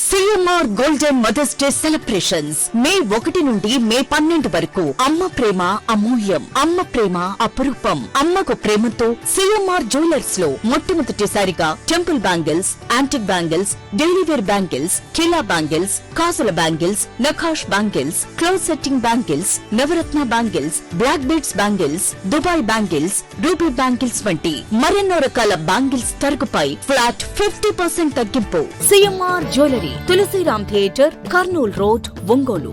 CMR golden mother's day celebrations May 1 నుండి మే 12 వరకు. అమ్మ ప్రేమ అమూల్యం, అమ్మ ప్రేమ అపురూపం. అమ్మకు ప్రేమతో సిఎంఆర్ జ్యువెలర్స్ లో మొట్టమొదటిసారిగా temple bangles, antique bangles, daily wear bangles, కిలా బ్యాంగిల్స్, కాసుల బ్యాంగిల్స్, నఖాష్ bangles, close setting bangles, Navaratna bangles, black beads bangles, Dubai bangles, ruby bangles వంటి మరెన్నో రకాల బ్యాంగిల్స్ తరుగుపై ఫ్లాట్ 50% తగ్గింపు. CMR jewellery, Tulasiram theatre, Kurnool road, Ongole.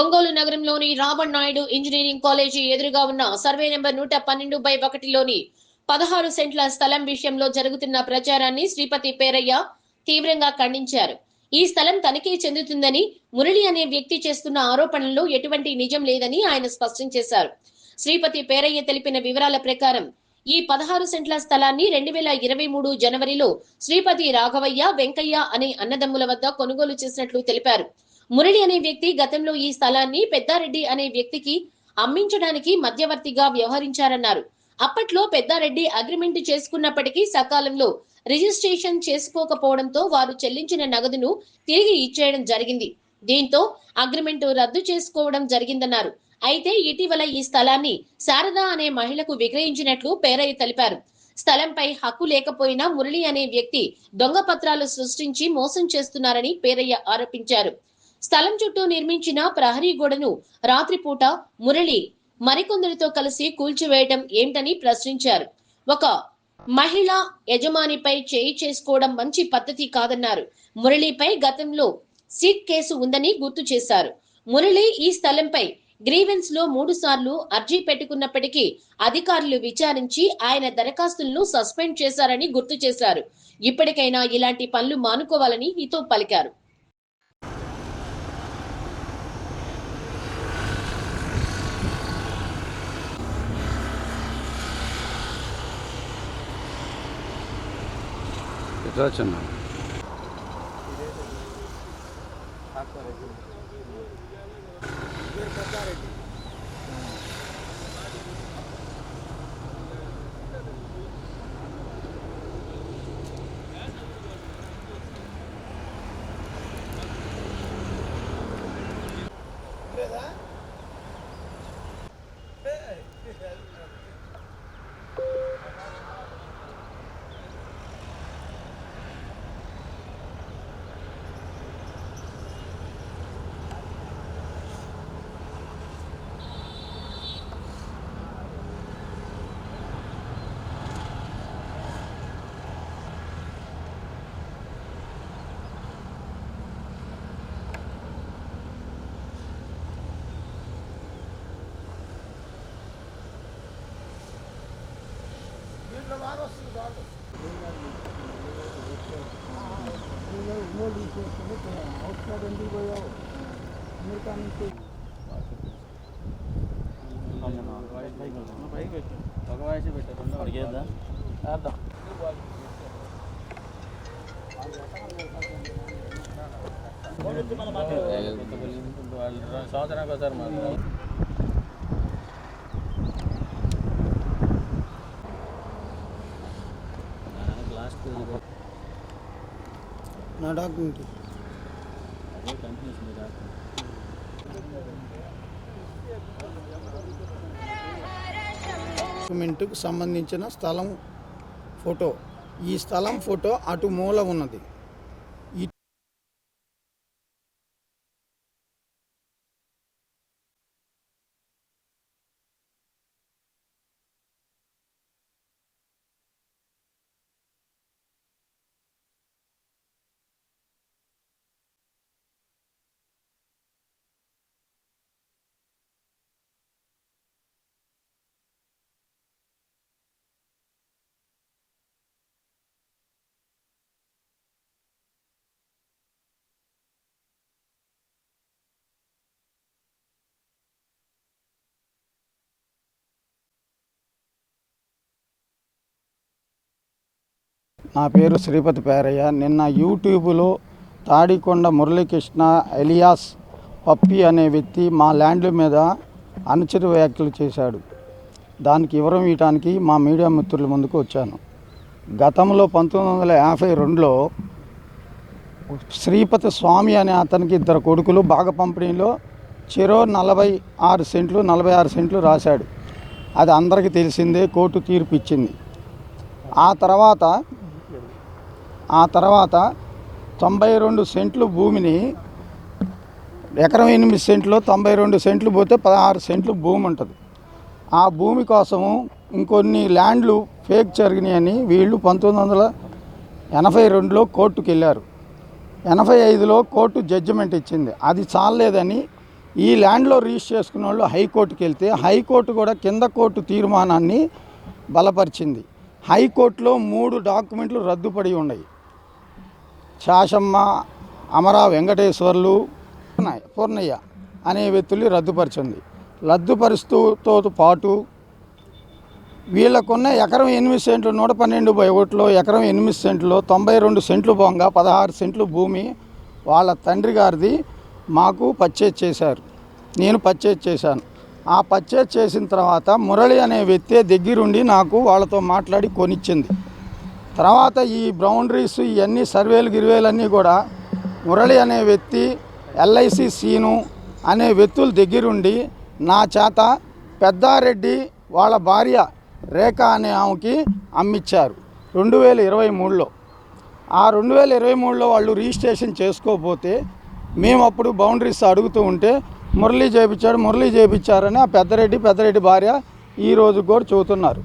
Ongole నగరంలోని రామన్ నాయుడు ఇంజనీరింగ్ కాలేజీ ఎదురుగా ఉన్న సర్వే నెంబర్ 112/1లోని 16 సెంట్ల స్థలం విషయంలో జరుగుతున్న ప్రచారాన్ని శ్రీపతి పేరయ్య తీవ్రంగా ఖండించారు. ఈ స్థలం తనకే చెందుతుందని మురళి అనే వ్యక్తి చేస్తున్న ఆరోపణల్లో ఎటువంటి నిజం లేదని ఆయన స్పష్టం చేశారు. శ్రీపతి పేరయ్య తెలిపిన వివరాల ప్రకారం ఈ 16 సెంట్ల స్థలాన్ని 2023 జనవరిలో శ్రీపతి రాఘవయ్య, వెంకయ్య అనే అన్నదమ్ముల వద్ద కొనుగోలు చేసినట్లు తెలిపారు. మురళి అనే వ్యక్తి గతంలో ఈ స్థలాన్ని పెద్దారెడ్డి అనే వ్యక్తికి అమ్మించడానికి మధ్యవర్తిగా వ్యవహరించారన్నారు. అప్పట్లో పెద్దారెడ్డి అగ్రిమెంట్ చేసుకున్నప్పటికీ సకాలంలో రిజిస్ట్రేషన్ చేసుకోకపోవడంతో వారు చెల్లించిన నగదును తిరిగి ఇచ్చేయడం జరిగింది. దీంతో అగ్రిమెంట్ రద్దు చేసుకోవడం జరిగిందన్నారు. అయితే ఇటీవల ఈ స్థలాన్ని శారద అనే మహిళకు విక్రయించినట్లు పేరయ్య తెలిపారు. స్థలంపై హక్కు లేకపోయినా మురళి అనే వ్యక్తి దొంగ పత్రాలు సృష్టించి మోసం చేస్తున్నారని పేరయ్య ఆరోపించారు. స్థలం చుట్టూ నిర్మించిన ప్రహరీ గోడను రాత్రిపూట మురళి మరికొందరితో కలిసి కూల్చివేయటం ఏంటని ప్రశ్నించారు. ఒక మహిళ యజమానిపై చేయి చేసుకోవడం మంచి పద్ధతి కాదన్నారు. మురళిపై గతంలో సీట్ కేసు ఉందని గుర్తు చేశారు. మురళి ఈ స్థలంపై గ్రీవెన్స్ లో 3 సార్లు అర్జీ పెట్టుకున్నప్పటికీ అధికారులు విచారించి ఆయన దరఖాస్తులను సస్పెండ్ చేశారని గుర్తు చేశారు. ఇప్పటికైనా ఇలాంటి పనులు మానుకోవాలని హితో పలికారు. సంవత్సరానికి ఒకసారి నా డాక్యుమెంట్ డాక్యుమెంట్కు సంబంధించిన స్థలం ఫోటో, ఈ స్థలం ఫోటో అటు మూల ఉన్నది. నా పేరు శ్రీపతి పేరయ్య. నిన్న యూట్యూబ్లో తాడికొండ మురళీకృష్ణ ఎలియాస్ పప్పి అనే వ్యక్తి మా ల్యాండ్ల మీద అనుచిత వ్యాఖ్యలు చేశాడు. దానికి వివరం ఇవ్వడానికి మా మీడియా మిత్రుల ముందుకు వచ్చాను. గతంలో 1952లో శ్రీపతి స్వామి అనే అతనికి 2 కొడుకులు భాగ పంపిణీలో చెరో 46 సెంట్లు రాశాడు. అది అందరికీ తెలిసిందే, కోర్టు తీర్పు ఇచ్చింది. ఆ తర్వాత 92 సెంట్లు భూమిని ఎకరం 8 సెంట్లు 92 సెంట్లు పోతే 16 సెంట్లు భూమి ఉంటుంది. ఆ భూమి కోసము ఇంకొన్ని ల్యాండ్లు ఫేక్ జరిగినాయని వీళ్ళు 1982లో కోర్టుకు వెళ్ళారు. 85లో కోర్టు జడ్జిమెంట్ ఇచ్చింది. అది చాలలేదని ఈ ల్యాండ్లో రిజిస్టర్ చేసుకున్న వాళ్ళు హైకోర్టుకి వెళ్తే హైకోర్టు కూడా కింద కోర్టు తీర్మానాన్ని బలపరిచింది. హైకోర్టులో 3 డాక్యుమెంట్లు రద్దుపడి ఉన్నాయి. శాసమ్మ, అమరా వెంకటేశ్వర్లు, పూర్ణయ్య అనే వ్యక్తులు రద్దుపరిచింది. రద్దుపరుస్తూతో పాటు వీళ్ళకున్న ఎకరం 8 సెంట్లు 112/1లో ఎకరం 8 సెంట్లో 92 సెంట్లు పోగా 16 సెంట్లు భూమి వాళ్ళ తండ్రి గారిది మాకు పర్చేజ్ చేశారు. నేను పర్చేజ్ చేశాను. ఆ పర్చేజ్ చేసిన తర్వాత మురళి అనే వ్యక్తి దగ్గరుండి నాకు వాళ్ళతో మాట్లాడి కొనిచ్చింది. తర్వాత ఈ బౌండరీస్ ఇవన్నీ సర్వేలు కూడా మురళి అనే వ్యక్తి, LIC సీను అనే వ్యక్తుల దగ్గరుండి నా చేత పెద్దారెడ్డి వాళ్ళ భార్య రేఖ అనే ఆమెకి అమ్మిచ్చారు 2023లో. ఆ 2023లో వాళ్ళు రిజిస్ట్రేషన్ చేసుకోకపోతే మేము అప్పుడు బౌండరీస్ అడుగుతూ ఉంటే మురళి చేయించారని ఆ పెద్దరెడ్డి భార్య ఈరోజు కూడా చెబుతున్నారు.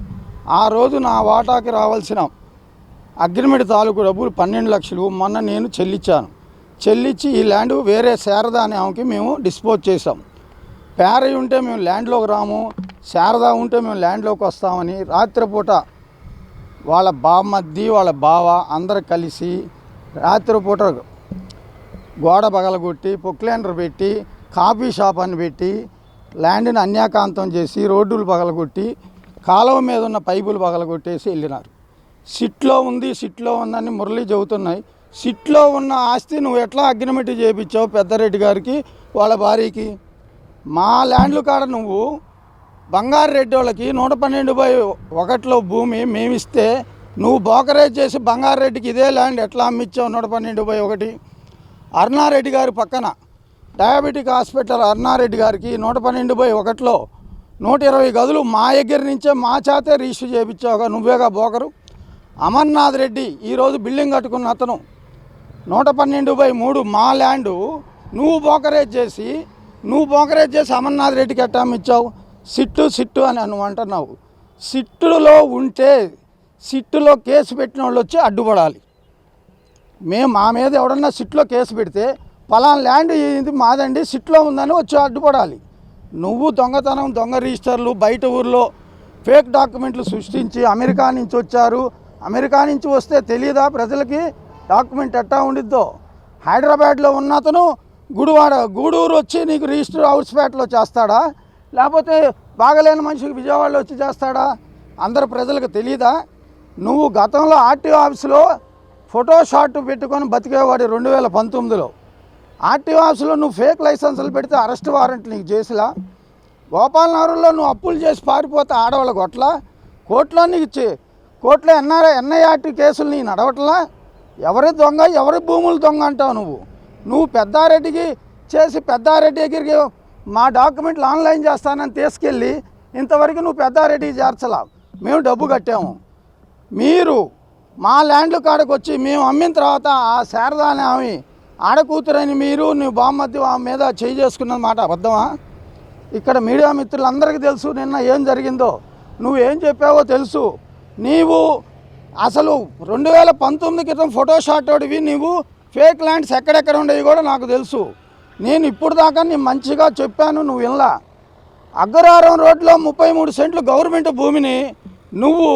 ఆ రోజు నా వాటాకి రావాల్సిన అగ్రిమెంట్ తాలూకు డబ్బులు 12 లక్షలు మొన్న నేను చెల్లించి ఈ ల్యాండ్ వేరే శారద అనే ఆమెకి మేము డిస్పోజ్ చేసాం. పేరయ్య ఉంటే మేము ల్యాండ్లోకి రాము, శారద ఉంటే మేము ల్యాండ్లోకి వస్తామని రాత్రిపూట వాళ్ళ బామ్మద్ది వాళ్ళ బావ అందరు కలిసి రాత్రిపూట గోడ పగలగొట్టి పొక్లైనర్ పెట్టి కాఫీ షాప్ అని పెట్టి ల్యాండ్ని అన్యాకాంతం చేసి రోడ్డులు పగలగొట్టి కాలువ మీద ఉన్న పైపులు పగలగొట్టేసి వెళ్ళినారు. సిట్లో ఉందని మురళి చెబుతున్నాయి. సిట్లో ఉన్న ఆస్తి నువ్వు ఎట్లా అగ్రిమెంట్ చేయించావు పెద్దారెడ్డి గారికి వాళ్ళ భార్యకి? మా ల్యాండ్లు కాడ నువ్వు బంగారెడ్డి వాళ్ళకి 112/1లో భూమి మేమిస్తే నువ్వు బోకరేజ్ చేసి బంగారెడ్డికి ఇదే ల్యాండ్ ఎట్లా అమ్మిచ్చావు 112/1? అరుణారెడ్డి గారి పక్కన డయాబెటిక్ హాస్పిటల్ అరుణారెడ్డి గారికి 112/1లో 120 గదులు మా దగ్గర నుంచే మా చేతే రిజిస్టర్ చేయించావుగా, నువ్వేగా బోకరు. అమర్నాథ్ రెడ్డి ఈరోజు బిల్డింగ్ కట్టుకున్న అతను 112/3 మా ల్యాండు నువ్వు బోకరేజ్ చేసి అమర్నాథ్ రెడ్డికి ఎట్టా ఇచ్చావు? సిట్టు అని నువ్వు అంటున్నావు. సిట్టులో ఉంటే సిట్టులో కేసు పెట్టిన వాళ్ళు వచ్చి అడ్డుపడాలి. మేము మా మీద ఎవడన్నా సిట్లో కేసు పెడితే పలానా ల్యాండ్ ఇది మాదండి సిట్లో ఉందని వచ్చి అడ్డుపడాలి. నువ్వు దొంగ రిజిస్టర్లు బయట ఊర్లో ఫేక్ డాక్యుమెంట్లు సృష్టించి అమెరికా నుంచి వచ్చారు. అమెరికా నుంచి వస్తే తెలియదా ప్రజలకి డాక్యుమెంట్ ఎట్టా ఉండిద్దో? హైదరాబాద్లో ఉన్న అతను గూడూరు వచ్చి నీకు రిజిస్టర్ హౌస్పేటలో చేస్తాడా? లేకపోతే బాగలేని మనిషికి విజయవాడలో వచ్చి చేస్తాడా? అందరు ప్రజలకు తెలియదా? నువ్వు గతంలో ఆర్టీఓ ఆఫీసులో ఫోటో షాట్ పెట్టుకొని బతికేవాడు 2019లో. ఆర్టీఓ ఆఫీసులో నువ్వు ఫేక్ లైసెన్సులు పెడితే అరెస్ట్ వారెంట్ నీకు చేసిలా? గోపాలనగర్లో నువ్వు అప్పులు చేసి పారిపోతే ఆడవాళ్ళ గొట్ల కోర్టులో నీకు కోర్టులో NIRT కేసులు నీ నడవట్లా? ఎవరి దొంగ ఎవరి భూములు దొంగ అంటావు నువ్వు పెద్దారెడ్డికి చేసి పెద్దారెడ్డి దగ్గరికి మా డాక్యుమెంట్లు ఆన్లైన్ చేస్తానని తీసుకెళ్ళి ఇంతవరకు నువ్వు పెద్దారెడ్డికి చేర్చలా. మేము డబ్బు కట్టాము. మీరు మా ల్యాండ్ల కాడకు వచ్చి మేము అమ్మిన తర్వాత ఆ శారదా అనే ఆమె ఆడకూతురని నువ్వు బామ్మద్ది ఆమె మీద చేయి చేసుకున్నది మాట అబద్ధమా? ఇక్కడ మీడియా మిత్రులందరికీ తెలుసు నిన్న ఏం జరిగిందో, నువ్వేం చెప్పావో తెలుసు. నీవు అసలు 2019 క్రితం ఫోటో షాట్ ఓడివి, నీవు ఫేక్ ల్యాండ్స్ ఎక్కడెక్కడ ఉండేవి కూడా నాకు తెలుసు. నేను ఇప్పుడు దాకా నేను మంచిగా చెప్పాను, నువ్వు వినలా. అగ్రహారం రోడ్లో 33 సెంట్లు గవర్నమెంట్ భూమిని నువ్వు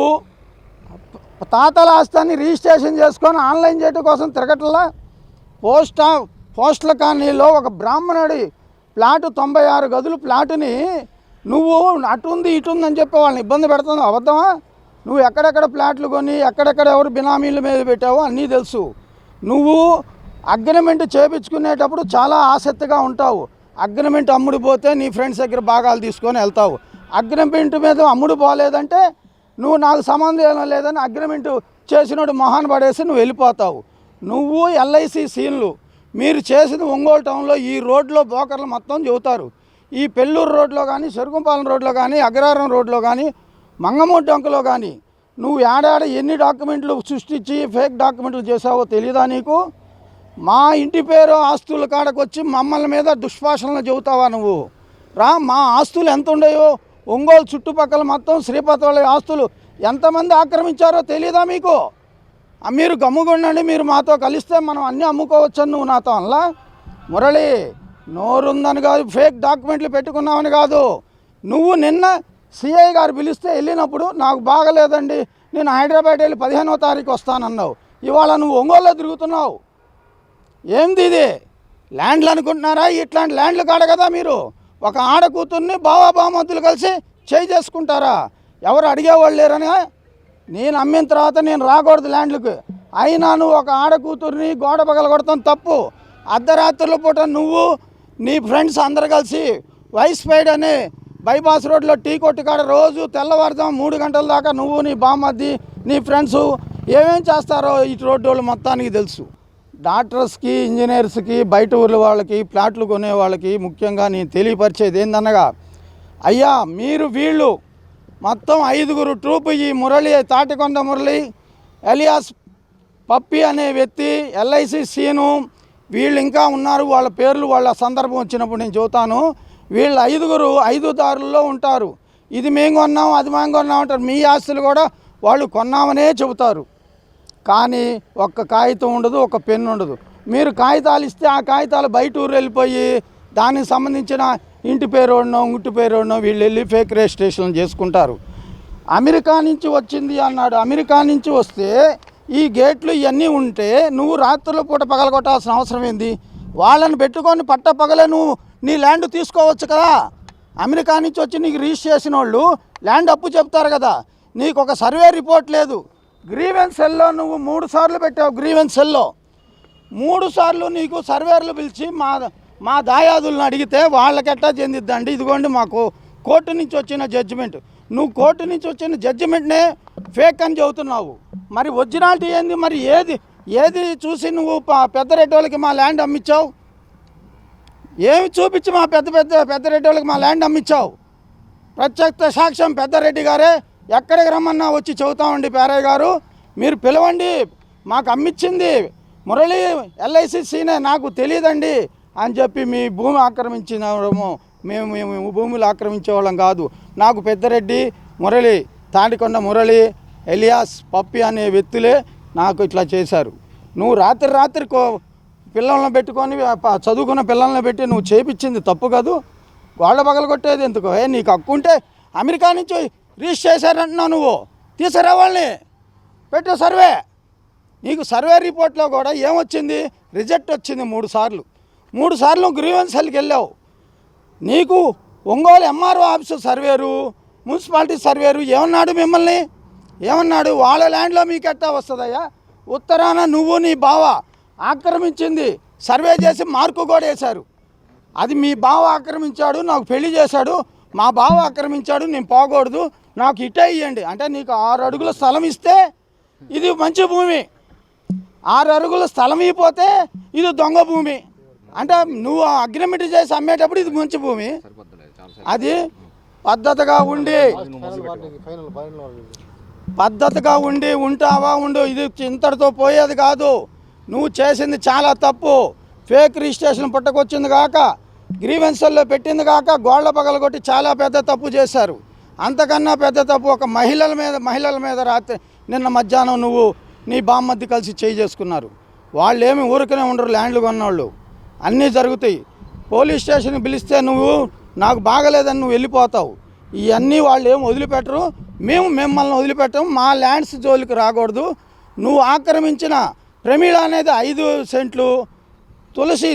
తాతల ఆస్తాన్ని రిజిస్ట్రేషన్ చేసుకొని ఆన్లైన్ చేయడం కోసం తిరగట్లా. పోస్టల్ కాలనీలో ఒక బ్రాహ్మణుడి ప్లాటు 96 గదులు ప్లాటుని నువ్వు అటుంది ఇటుంది అని చెప్పి వాళ్ళని ఇబ్బంది పెడుతున్నావు. అబద్ధమా? నువ్వు ఎక్కడెక్కడ ప్లాట్లు కొని ఎక్కడెక్కడ ఎవరు బినామీల మీద పెట్టావో అన్నీ తెలుసు. నువ్వు అగ్రిమెంట్ చేయించుకునేటప్పుడు చాలా ఆసక్తిగా ఉంటావు. అగ్రిమెంట్ అమ్ముడిపోతే నీ ఫ్రెండ్స్ దగ్గర భాగాలు తీసుకొని వెళ్తావు. అగ్రిమెంట్ మీద అమ్ముడు పోలేదంటే నువ్వు నాకు సంబంధం లేదని అగ్రిమెంట్ చేసినోడు మొహాన్ని పడేసి నువ్వు వెళ్ళిపోతావు. నువ్వు ఎల్ఐసి సీన్లు మీరు చేసిన ఒంగోలు టౌన్లో ఈ రోడ్లో బ్రోకర్లు మొత్తం చెబుతారు. ఈ పెళ్ళూరు రోడ్లో కానీ, చెరుకుంపాలెం రోడ్లో కానీ, అగ్రహారం రోడ్లో కానీ, మంగమూడి డొంకలో కానీ నువ్వు ఏడాడ ఎన్ని డాక్యుమెంట్లు సృష్టించి ఫేక్ డాక్యుమెంట్లు చేసావో తెలియదా నీకు? మా ఇంటి పేరు ఆస్తుల కాడకు వచ్చి మమ్మల్ని మీద దుష్పాషణలు చెబుతావా నువ్వు? రా, మా ఆస్తులు ఎంత ఉండేవో ఒంగోలు చుట్టుపక్కల మొత్తం శ్రీపతి వాళ్ళ ఆస్తులు ఎంతమంది ఆక్రమించారో తెలియదా మీకు? మీరు గమ్ముగుండండి, మీరు మాతో కలిస్తే మనం అన్నీ అమ్ముకోవచ్చని నువ్వు నాతో అనలా? మురళి, నోరుందని కాదు, ఫేక్ డాక్యుమెంట్లు పెట్టుకున్నావని కాదు. నువ్వు నిన్న సిఐ గారు పిలిస్తే వెళ్ళినప్పుడు నాకు బాగలేదండి, నేను హైదరాబాద్ వెళ్ళి 15వ తారీఖు వస్తానన్నావు. ఇవాళ నువ్వు ఒంగోలులో తిరుగుతున్నావు. ఏంది ఇది? ల్యాండ్లు అనుకుంటున్నారా? ఇట్లాంటి ల్యాండ్లు కాడ కదా మీరు ఒక ఆడ కూతుర్ని బావమతులు కలిసి చేసుకుంటారా? ఎవరు అడిగేవాళ్ళు లేరని నేను అమ్మిన తర్వాత నేను రాకూడదు ల్యాండ్లకు. అయినా నువ్వు ఒక ఆడ కూతుర్ని గోడ పగలగొడతాం తప్పు. అర్ధరాత్రుల పూట నువ్వు నీ ఫ్రెండ్స్ అందరు కలిసి వైస్పైడ్ అనే బైపాస్ రోడ్లో టీ కొట్టు కాడ రోజు తెల్లవారుదాం 3 గంటల దాకా నువ్వు నీ బామ్మద్ది నీ ఫ్రెండ్స్ ఏమేం చేస్తారో ఈ రోడ్డు వాళ్ళు మొత్తానికి తెలుసు. డాక్టర్స్కి, ఇంజనీర్స్కి, బయట ఊర్ల వాళ్ళకి, ప్లాట్లు కొనే వాళ్ళకి ముఖ్యంగా నేను తెలియపరిచేది ఏందనగా, అయ్యా మీరు వీళ్ళు మొత్తం 5గురు ట్రూపు, ఈ మురళి, తాటికొండ మురళి ఎలియాస్ పప్పి అనే వ్యక్తి, ఎల్ఐసి సీను, వీళ్ళు ఇంకా ఉన్నారు. వాళ్ళ పేర్లు వాళ్ళ సందర్భం వచ్చినప్పుడు నేను చెబుతాను. వీళ్ళు 5గురు 5 దారుల్లో ఉంటారు. ఇది మేము కొన్నాం, అది మేము కొన్నాం అంటారు. మీ ఆస్తులు కూడా వాళ్ళు కొన్నామనే చెబుతారు. కానీ ఒక్క కాగితం ఉండదు, ఒక పెన్ను ఉండదు. మీరు కాగితాలు ఇస్తే ఆ కాగితాలు బయట ఊరు వెళ్ళిపోయి దానికి సంబంధించిన ఇంటి పేరు ఉండడం, ఇంటి పేరు ఉండడం, వీళ్ళు వెళ్ళి ఫేక్ రిజిస్ట్రేషన్ చేసుకుంటారు. అమెరికా నుంచి వచ్చింది అన్నాడు. అమెరికా నుంచి వస్తే ఈ గేట్లు ఇవన్నీ ఉంటే నువ్వు రాత్రుల పూట పగలగొట్టాల్సిన అవసరం ఏంది? వాళ్ళని పెట్టుకొని పగలే నువ్వు నీ ల్యాండ్ తీసుకోవచ్చు కదా. అమెరికా నుంచి వచ్చి నీకు రిజిస్టర్ చేసిన వాళ్ళు ల్యాండ్ అప్పు చెప్తారు కదా. నీకు ఒక సర్వే రిపోర్ట్ లేదు. గ్రీవెన్స్ సెల్లో నువ్వు 3 సార్లు పెట్టావు. గ్రీవెన్స్ సెల్లో 3 సార్లు నీకు సర్వేర్లు పిలిచి మా దాయాదులను అడిగితే వాళ్ళకెట్టా చెందిద్దండి, ఇదిగోండి మాకు కోర్టు నుంచి వచ్చిన జడ్జిమెంట్. నువ్వు కోర్టు నుంచి వచ్చిన జడ్జిమెంట్నే ఫేక్ అని చెబుతున్నావు. మరి ఒరిజినాలిటీ ఏంది? మరి ఏది చూసి నువ్వు పెద్దరెడ్డి వాళ్ళకి మా ల్యాండ్ అమ్మించావు? ఏమి చూపించి మా పెద్దరెడ్డి వాళ్ళకి మా ల్యాండ్ అమ్మించావు? ప్రత్యక్ష సాక్ష్యం పెద్దరెడ్డి గారే. ఎక్కడికి రమ్మన్నా వచ్చి చెబుతామండి పేరయ్య గారు, మీరు పిలవండి, మాకు అమ్మిచ్చింది మురళి ఎల్ఐసి సీనే, నాకు తెలియదండి అని చెప్పి మీ భూమి ఆక్రమించినము. మేము భూములు ఆక్రమించే వాళ్ళం కాదు. నాకు పెద్దరెడ్డి, మురళి, తాటికొండ మురళి, ఎలియాస్ పప్పి అనే వ్యక్తులే నాకు ఇట్లా చేశారు. నువ్వు రాత్రి పిల్లల్ని పెట్టుకొని చదువుకున్న పిల్లల్ని పెట్టి నువ్వు చేపించింది తప్పు కాదు. గోళ్ళ పగలగొట్టేది ఎందుకు? నీకు హక్కు ఉంటే అమెరికా నుంచి రిజిస్టర్ చేశారంటున్నావు, నువ్వు తీసారా వాళ్ళని? పెట్టు సర్వే. నీకు సర్వే రిపోర్ట్లో కూడా ఏమొచ్చింది? రిజెక్ట్ వచ్చింది 3 సార్లు. 3 సార్లు గ్రీవెన్స్ సెల్కి వెళ్ళావు. నీకు Ongole MRO office surveyor, municipality surveyor ఏమన్నాడు? మిమ్మల్ని ఏమన్నాడు? వాళ్ళ ల్యాండ్లో మీకు ఎట్టా వస్తుందయ్యా? ఉత్తరాన నువ్వు నీ బావ ఆక్రమించింది సర్వే చేసి మార్కు కూడా వేశారు. అది మీ బావ ఆక్రమించాడు, నాకు పెళ్లి చేశాడు, మా బావ ఆక్రమించాడు, నేను పోకూడదు, నాకు ఇటే ఇవ్వండి అంటే నీకు 6 అడుగుల స్థలం ఇస్తే ఇది మంచి భూమి, 6 అడుగుల స్థలం ఇవ్వకపోతే ఇది దొంగ భూమి. అంటే నువ్వు అగ్రిమెంట్ చేసి అమ్మేటప్పుడు ఇది మంచి భూమి. అది పద్ధతిగా ఉండి ఉంటావా ఉండు. ఇది ఇంతటితో పోయేది కాదు. నువ్వు చేసింది చాలా తప్పు. ఫేక్ రిజిస్ట్రేషన్ పుట్టకొచ్చింది కాక, గ్రీవెన్సల్లో పెట్టింది కాక, గోళ్ల పగలగొట్టి చాలా పెద్ద తప్పు చేశారు. అంతకన్నా పెద్ద తప్పు ఒక మహిళల మీద రాత్రి నిన్న మధ్యాహ్నం నువ్వు నీ బామ్మద్ది కలిసి చేసుకున్నారు. వాళ్ళు ఏమి ఊరికనే ఉండరు, ల్యాండ్లు కొన్నవాళ్ళు. అన్నీ జరుగుతాయి. పోలీస్ స్టేషన్కి పిలిస్తే నువ్వు నాకు బాగలేదని నువ్వు వెళ్ళిపోతావు. ఇవన్నీ వాళ్ళు ఏమి వదిలిపెట్టరు. మేము మిమ్మల్ని వదిలిపెట్టము. మా ల్యాండ్స్ జోలికి రాకూడదు. నువ్వు ఆక్రమించిన ప్రమీళ అనేది 5 సెంట్లు,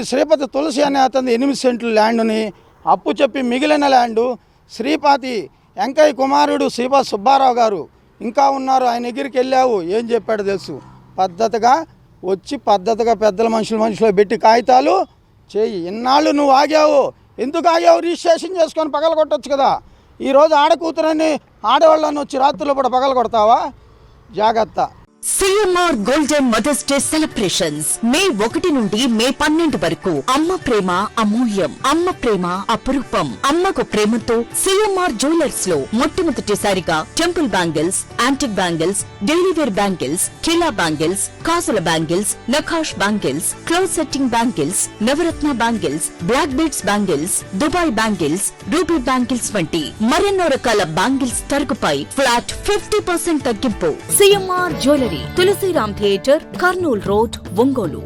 శ్రీపతి తులసి అనే అతని 8 సెంట్లు ల్యాండ్ని అప్పు చెప్పి మిగిలిన ల్యాండు శ్రీపతి వెంకయ్య కుమారుడు శ్రీపతి సుబ్బారావు గారు ఇంకా ఉన్నారు. ఆయన దగ్గరికి వెళ్ళావు. ఏం చెప్పాడు తెలుసు? పద్ధతిగా వచ్చి పెద్దల మనుషులు పెట్టి కాగితాలు చేయి. ఇన్నాళ్ళు నువ్వు ఆగావు. ఎందుకు ఆగావు? రిజిస్ట్రేషన్ చేసుకొని పగలగొట్టచ్చు కదా. ఈరోజు ఆడకూతురని ఆడవాళ్ళని వచ్చి రాత్రులు కూడా పగలు కొడతావా? జాగ్రత్త. CMR golden mother's day celebrations May 1 నుండి మే 12 వరకు. అమ్మ ప్రేమ అమూల్యం, అమ్మ ప్రేమ అపురూపం. అమ్మకు ప్రేమతో సిఎంఆర్ జ్యువెలర్స్ లో మొట్టమొదటిసారిగా temple bangles, antique bangles, daily wear bangles, కిలా బ్యాంగిల్స్, కాసుల బ్యాంగిల్స్, నఖాష్ bangles, close setting bangles, Navaratna bangles, black beads bangles, Dubai bangles, ruby bangles వంటి మరెన్నో రకాల బ్యాంగిల్స్ తరుగుపై ఫ్లాట్ 50% తగ్గింపు. CMR jewellery, Tulasiram theatre, Kurnool road, Ongole.